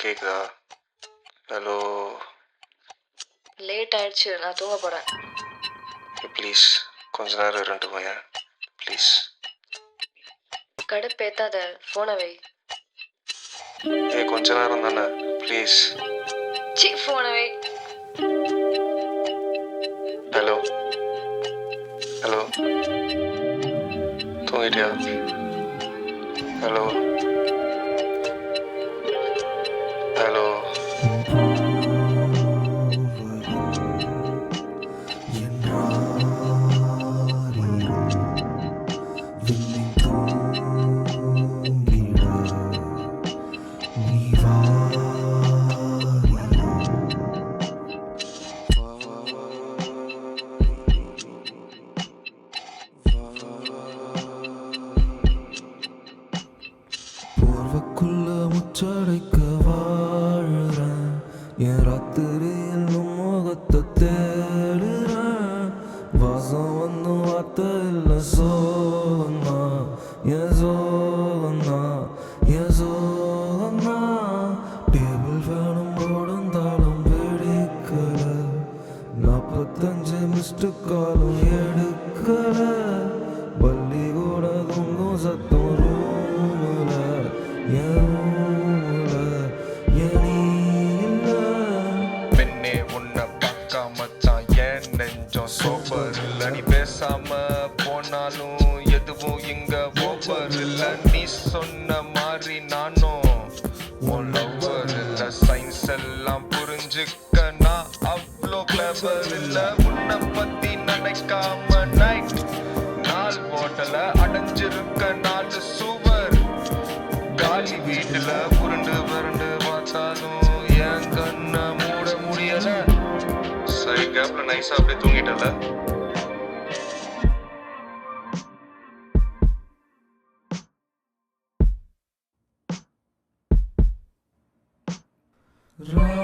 கேக்குதா? Hello. Late ஆயிடுச்சு, நான் தூங்க போறேன். ப்ளீஸ் கொஞ்ச நேரம் இருந்துட்டு போயேன் ப்ளீஸ். கடுப்பேத்தாத, போனை வை. கொஞ்ச நேரம் தானே ப்ளீஸ். போனை வை. ஹலோ ஹலோ, தூங்கிட்டியா? Hello hello. போர்வக்குள்ள முச்சடைக்க வாழுறேன், என் ராத்திரி என்னும் முகத்தை தேடுறேன். வாசம் வந்து வார்த்தை இல்லை, சோகந்தா என் சோகந்தா என் சோகந்தா. டேபிள் வேணும் போடும் தாளம் வெடிக்கல, 45 மிஸ்டு காலும் எடுக்கல. பள்ளி கூட தூங்கும் சத்தம் ரூமுல, என் ரூமுல என் நீ இல்ல. பெண்ணே உன்னை பார்க்காம தான் ஏன் நெஞ்சம் சோப்பர் இல்லை. நீ பேசாம போனாலும் எதுவும் இங்க ஓவர் இல்லை. நீ சொன்ன மாதிரி நானும் உன் லவ்வர் இல்லை. சயின்ஸ் எல்லாம் புரிஞ்சுக்க நான் அவ்வளோ கிளவர் இல்லை. உன்னை பத்தி நினைக்காம நைட் நாள் போட்டல அடைஞ்சிருக்க 4 சுவர். காலி வீட்டுல புரண்டு புரண்டு பார்த்தாலும் என் கண்ணை மூட முடியல. சரி கேப்ல நைஸா அப்படியே தூங்கிட்டல. Right.